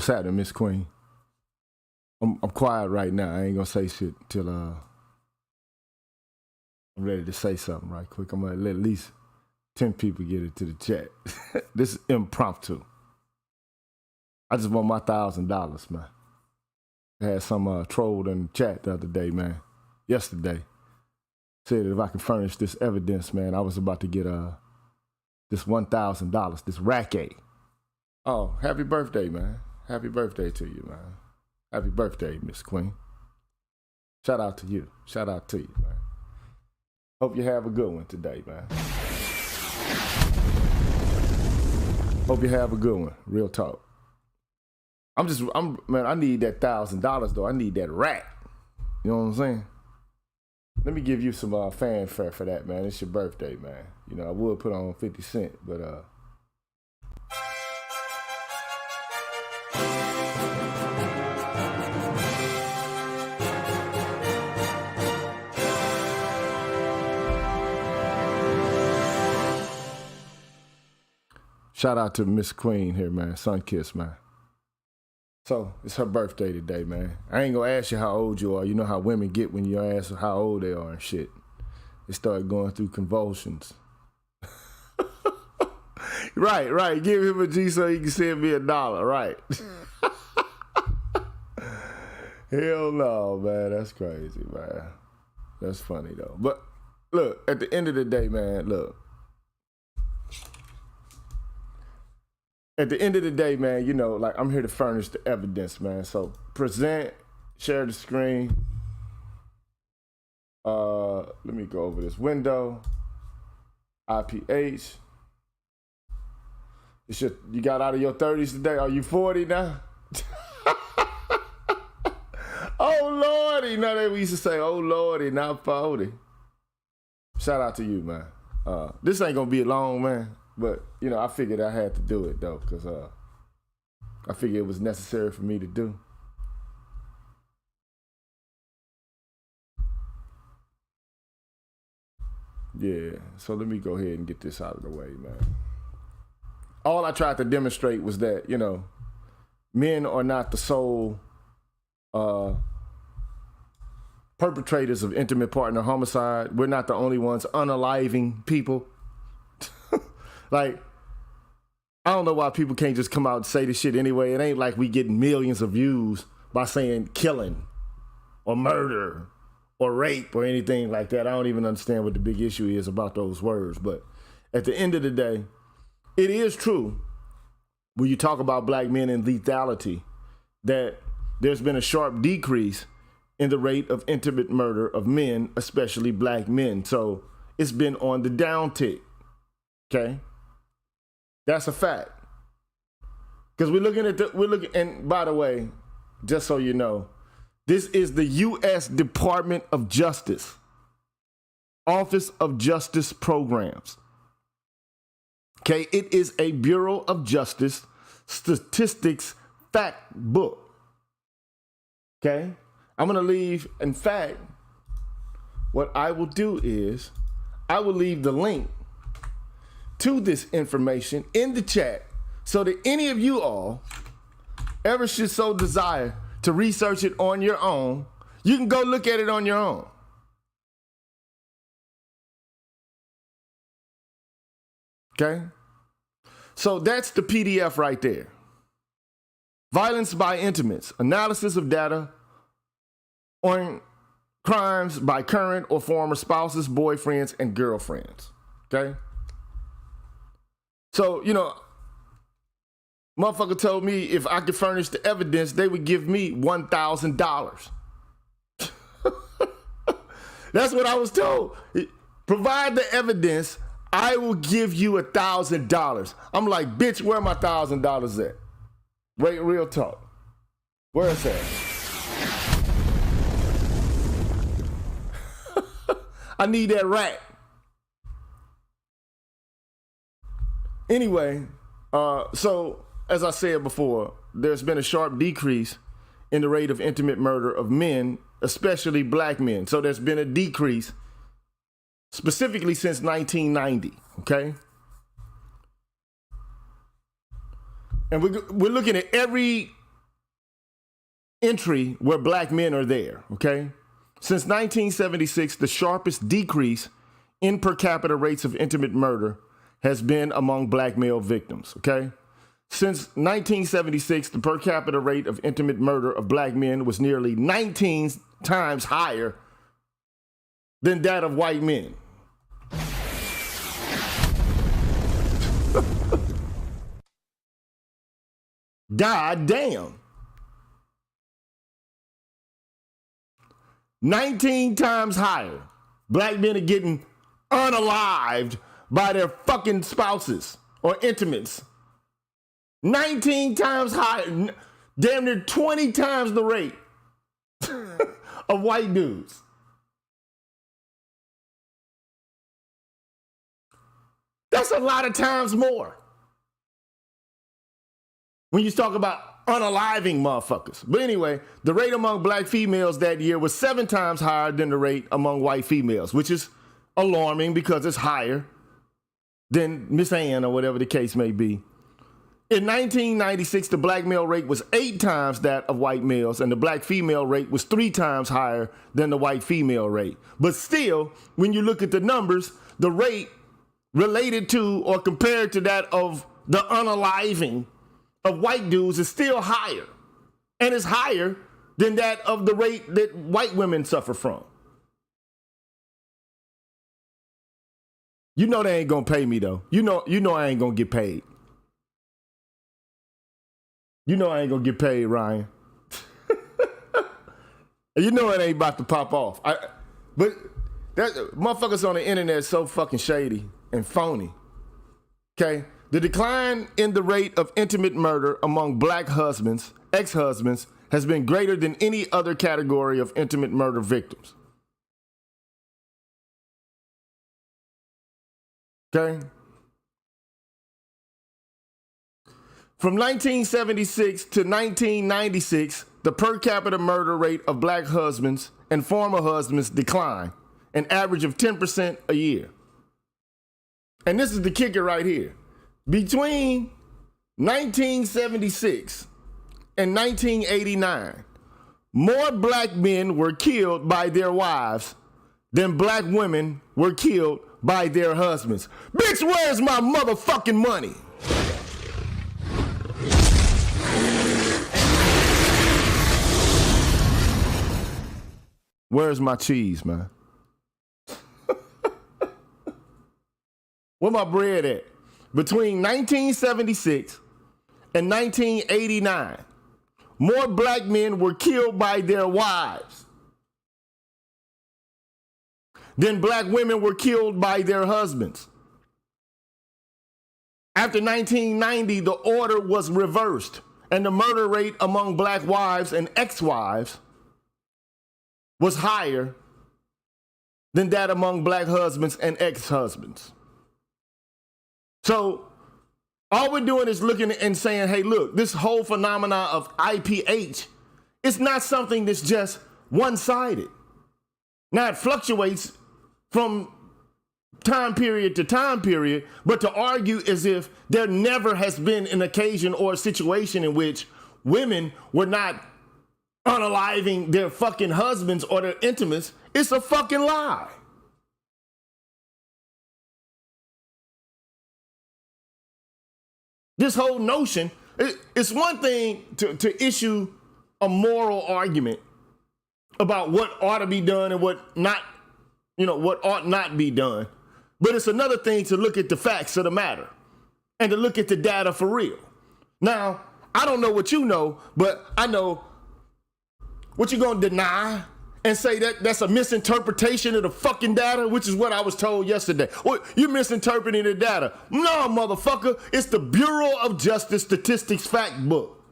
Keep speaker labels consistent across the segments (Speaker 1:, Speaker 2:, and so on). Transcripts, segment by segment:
Speaker 1: What's happening, Miss Queen? I'm quiet right now. I ain't gonna say shit till I'm ready to say something right quick. I'm gonna let at least 10 people get it to the chat. This is impromptu. I just want my $1,000, man. I had some troll in the chat the other day, man. Yesterday. Said that if I can furnish this evidence, man, I was about to get this $1,000, this racket. Oh, happy birthday, man. Happy birthday to you, man. Happy birthday, Miss Queen. Shout out to you. Shout out to you, man. Hope you have a good one today, man. Hope you have a good one. Real talk. Man, I need that $1,000 though. I need that rack. You know what I'm saying? Let me give you some fanfare for that, man. It's your birthday, man. You know, I would put on 50 Cent, but shout out to Miss Queen here, man. Sun Kiss, man. So, it's her birthday today, man. I ain't gonna ask you how old you are. You know how women get when you ask how old they are and shit. They start going through convulsions. Right. Give him a G so he can send me $1, right? Hell no, man. That's crazy, man. That's funny, though. But, look, at the end of the day, man, look. At the end of the day, man, you know, like I'm here to furnish the evidence, man. So present, share the screen. Let me go over this window. IPH. You got out of your 30s today. Are you 40 now? Oh Lordy, now that we used to say, oh Lordy, not 40. Shout out to you, man. This ain't gonna be long, man. But, you know, I figured I had to do it, though, because I figured it was necessary for me to do. Yeah, so let me go ahead and get this out of the way, man. All I tried to demonstrate was that, you know, men are not the sole perpetrators of intimate partner homicide. We're not the only ones unaliving people. Like, I don't know why people can't just come out and say this shit anyway. It ain't like we getting millions of views by saying killing or murder or rape or anything like that. I don't even understand what the big issue is about those words. But at the end of the day, it is true when you talk about black men and lethality that there's been a sharp decrease in the rate of intimate murder of men, especially black men. So it's been on the downtick, okay? That's a fact. Because and by the way, just so you know, this is the U.S. Department of Justice, Office of Justice Programs. Okay, it is a Bureau of Justice statistics fact book. Okay, I'm going to leave, in fact, what I will do is I will leave the link to this information in the chat so that any of you all ever should so desire to research it on your own, you can go look at it on your own. Okay? So that's the PDF right there. Violence by Intimates, analysis of data on crimes by current or former spouses, boyfriends, and girlfriends. Okay? So, you know, Motherfucker told me if I could furnish the evidence, they would give me $1,000. That's what I was told. Provide the evidence, I will give you $1,000. I'm like, bitch, where my $1,000 at? Wait, real talk. Where is that? I need that rat. Anyway, so as I said before, there's been a sharp decrease in the rate of intimate murder of men, especially black men. So there's been a decrease specifically since 1990, okay? And we're looking at every entry where black men are there, okay? Since 1976, the sharpest decrease in per capita rates of intimate murder has been among black male victims, okay? Since 1976, the per capita rate of intimate murder of black men was nearly 19 times higher than that of white men. God damn. 19 times higher. Black men are getting unalived by their fucking spouses or intimates. 19 times higher, damn near 20 times the rate of white dudes. That's a lot of times more when you talk about unaliving motherfuckers. But anyway, the rate among black females that year was 7 times higher than the rate among white females, which is alarming because it's higher than Miss Ann or whatever the case may be. In 1996, the black male rate was 8 times that of white males, and the black female rate was 3 times higher than the white female rate. But still, when you look at the numbers, the rate related to or compared to that of the unaliving of white dudes is still higher, and it's higher than that of the rate that white women suffer from. You know they ain't gonna pay me though. You know I ain't gonna get paid. You know I ain't gonna get paid, Ryan. You know it ain't about to pop off. But that motherfuckers on the internet is so fucking shady and phony. Okay? The decline in the rate of intimate murder among black husbands, ex-husbands, has been greater than any other category of intimate murder victims. Okay? From 1976 to 1996, the per capita murder rate of black husbands and former husbands declined, an average of 10% a year. And this is the kicker right here. Between 1976 and 1989, more black men were killed by their wives than black women were killed by their husbands. Bitch, where's my motherfucking money? Where's my cheese, man? Where my bread at? Between 1976 and 1989, more black men were killed by their wives than black women were killed by their husbands. After 1990, the order was reversed, and the murder rate among black wives and ex-wives was higher than that among black husbands and ex-husbands. So all we're doing is looking and saying, hey, look, this whole phenomena of IPH, it's not something that's just one-sided. Now it fluctuates from time period to time period, but to argue as if there never has been an occasion or a situation in which women were not unaliving their fucking husbands or their intimates, it's a fucking lie. This whole notion, it's one thing to issue a moral argument about what ought to be done and what not, what ought not be done. But it's another thing to look at the facts of the matter and to look at the data for real. Now, I don't know what you know, but I know what you gonna deny and say that that's a misinterpretation of the fucking data, which is what I was told yesterday. Well, you're misinterpreting the data. No, motherfucker, it's the Bureau of Justice Statistics Fact Book.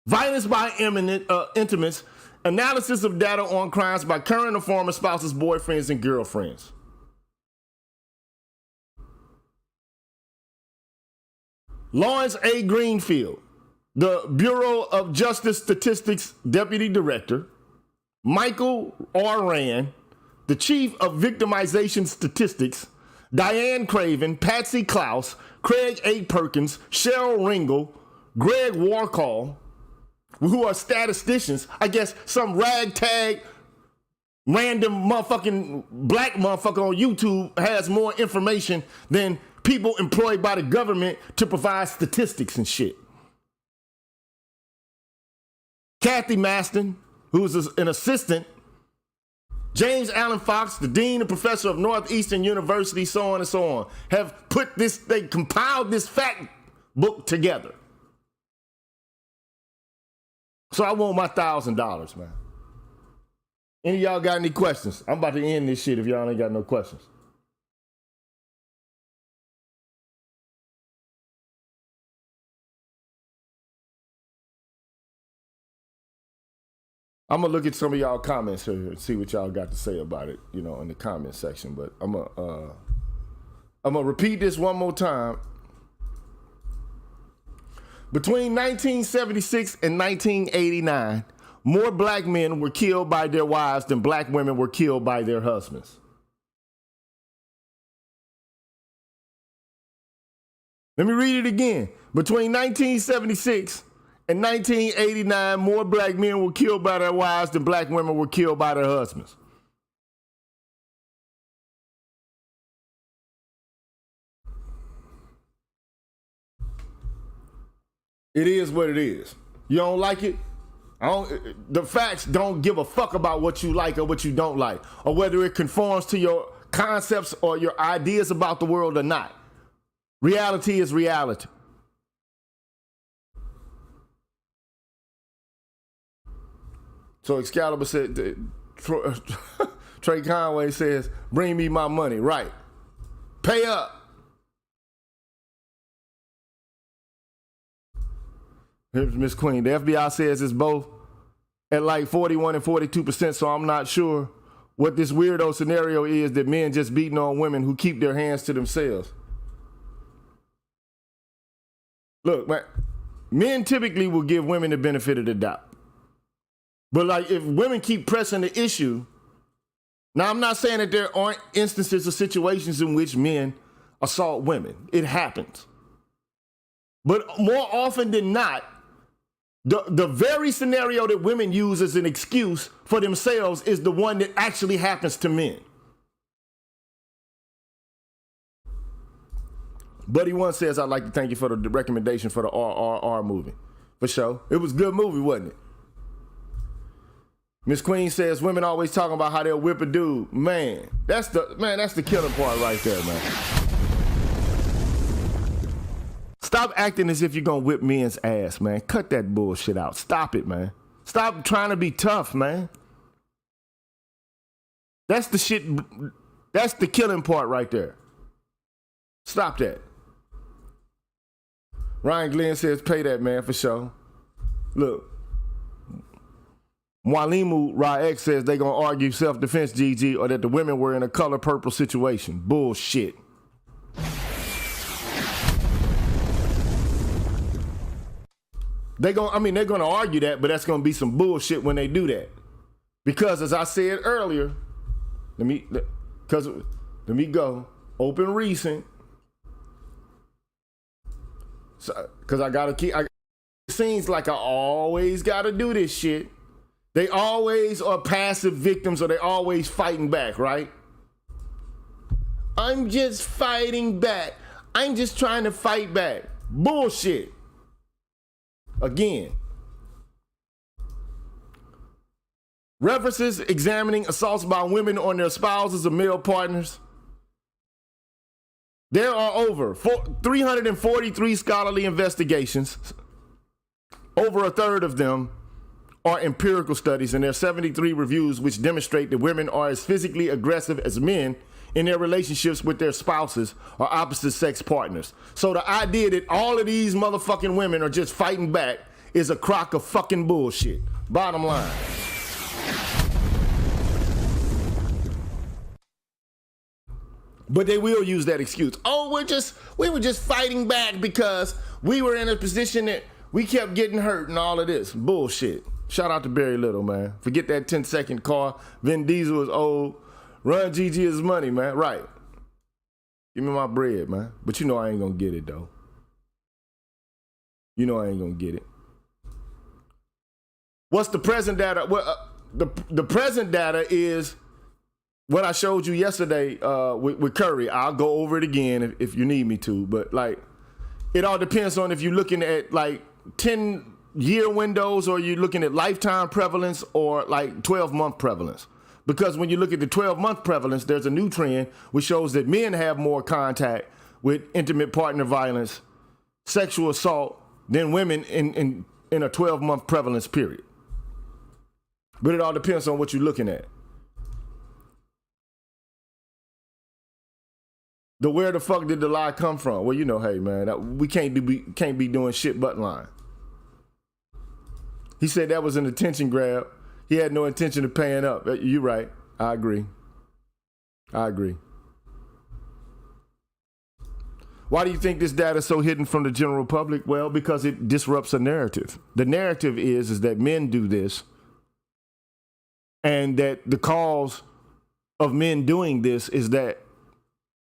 Speaker 1: Violence by intimates, analysis of data on crimes by current or former spouses, boyfriends, and girlfriends. Lawrence A. Greenfield, the Bureau of Justice Statistics Deputy Director. Michael R. Rand, the Chief of Victimization Statistics. Diane Craven, Patsy Klaus, Craig A. Perkins, Cheryl Ringel, Greg Warcall, who are statisticians. I guess some ragtag random motherfucking black motherfucker on YouTube has more information than people employed by the government to provide statistics and shit. Kathy Maston, who's an assistant. James Allen Fox, the dean and professor of Northeastern University, so on and so on, have they compiled this fact book together. So I want my $1,000, man. Any of y'all got any questions? I'm about to end this shit if y'all ain't got no questions. I'm gonna look at some of y'all comments here and see what y'all got to say about it, in the comment section. But I'm gonna repeat this one more time. Between 1976 and 1989, more black men were killed by their wives than black women were killed by their husbands. Let me read it again. Between 1976 and 1989, more black men were killed by their wives than black women were killed by their husbands. It is what it is. You don't like it? The facts don't give a fuck about what you like or what you don't like, or whether it conforms to your concepts or your ideas about the world or not. Reality is reality. So Excalibur said, Trey Conway says, bring me my money. Right. Pay up. Here's Miss Queen. The FBI says it's both at like 41 and 42%, so I'm not sure what this weirdo scenario is that men just beating on women who keep their hands to themselves. Look, man, men typically will give women the benefit of the doubt. But like if women keep pressing the issue, now I'm not saying that there aren't instances or situations in which men assault women. It happens. But more often than not, the very scenario that women use as an excuse for themselves is the one that actually happens to men. Buddy One says, I'd like to thank you for the recommendation for the RRR movie. For sure. It was a good movie, wasn't it? Miss Queen says, women always talking about how they'll whip a dude. Man, that's the killing part right there, man. Stop acting as if you're gonna whip men's ass, man. Cut that bullshit out. Stop it, man. Stop trying to be tough, man. That's the shit. That's the killing part right there. Stop that. Ryan Glenn says, pay that, man, for sure. Look. Mwalimu Raek says they gonna argue self-defense, GG, or that the women were in a color purple situation. Bullshit. They're gonna argue that, but that's gonna be some bullshit when they do that. Because as I said earlier, let me go. Open recent. So, cause I gotta keep, it seems like I always gotta do this shit. They always are passive victims or they always fighting back, right? I'm just fighting back. I'm just trying to fight back. Bullshit. Again. References examining assaults by women on their spouses or male partners. There are over 343 scholarly investigations. Over a third of them are empirical studies, and there are 73 reviews which demonstrate that women are as physically aggressive as men in their relationships with their spouses or opposite sex partners. So the idea that all of these motherfucking women are just fighting back is a crock of fucking bullshit. Bottom line. But they will use that excuse. Oh, we were just fighting back because we were in a position that we kept getting hurt and all of this. Bullshit. Shout out to Barry Little, man. Forget that 10-second car. Vin Diesel is old. Run GG is money, man. Right. Give me my bread, man. But you know I ain't gonna get it, though. You know I ain't gonna get it. What's the present data? Well, the present data is what I showed you yesterday with Curry. I'll go over it again if you need me to. But, like, it all depends on if you're looking at, like, 10-year windows or you're looking at lifetime prevalence or, like, 12-month prevalence. Because when you look at the 12-month prevalence, there's a new trend which shows that men have more contact with intimate partner violence, sexual assault, than women in a 12-month prevalence period. But it all depends on what you're looking at. Where the fuck did the lie come from? Well, you know, hey, man, we can't be doing shit but lying. He said that was an attention grab. He had no intention of paying up. You're right. I agree. Why do you think this data is so hidden from the general public? Well, because it disrupts a narrative. The narrative is that men do this, and that the cause of men doing this is that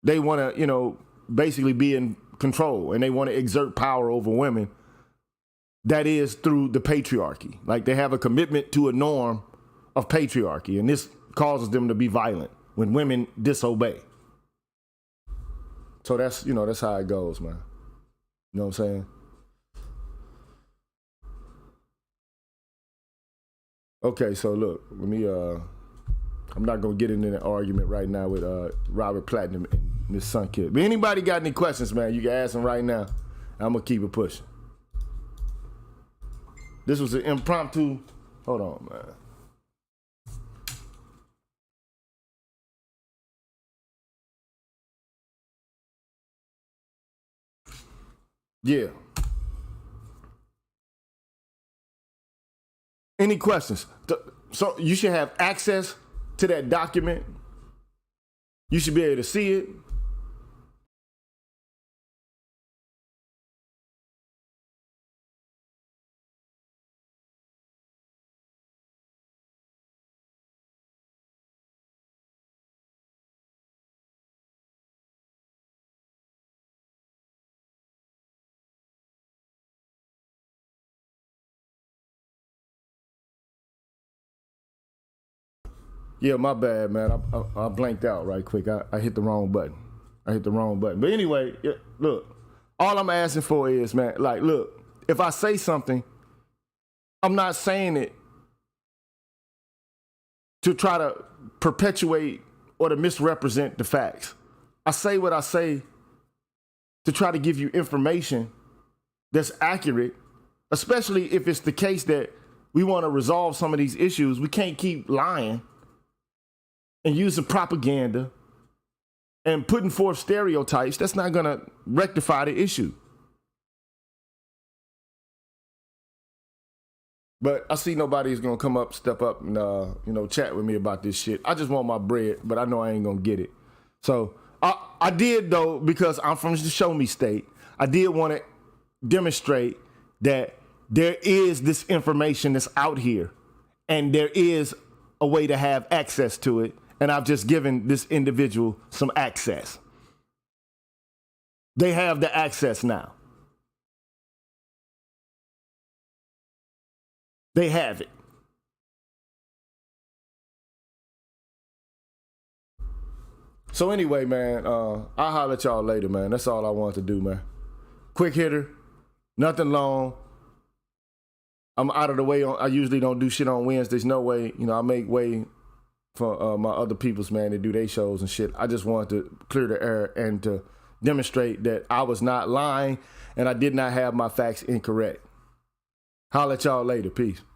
Speaker 1: they want to, basically be in control, and they want to exert power over women. That is through the patriarchy. Like, they have a commitment to a norm of patriarchy, and this causes them to be violent when women disobey. So that's how it goes, man. You know what I'm saying? Okay, so look, let me I'm not gonna get into an argument right now with Robert Platinum and Miss Sunkid. But anybody got any questions, man, you can ask them right now. I'm gonna keep it pushing. This was an impromptu. Hold on, man. Yeah. Any questions? So you should have access to that document. You should be able to see it. Yeah, my bad, man. I blanked out right quick. I hit the wrong button. But anyway, look, all I'm asking for is, man, like, look, if I say something, I'm not saying it to try to perpetuate or to misrepresent the facts. I say what I say to try to give you information that's accurate, especially if it's the case that we want to resolve some of these issues. We can't keep lying and using propaganda and putting forth stereotypes. That's not gonna rectify the issue. But I see nobody's gonna step up and chat with me about this shit. I just want my bread, but I know I ain't gonna get it. So I did, though, because I'm from the Show Me State. I did want to demonstrate that there is this information that's out here, and there is a way to have access to it. And I've just given this individual some access. They have the access now. They have it. So anyway, man, I'll holler at y'all later, man. That's all I want to do, man. Quick hitter, nothing long. I'm out of the way. I usually don't do shit on Wednesdays. No way. I make way for my other peoples, man, to do their shows and shit. I just wanted to clear the air and to demonstrate that I was not lying and I did not have my facts incorrect. Holla at y'all later. Peace.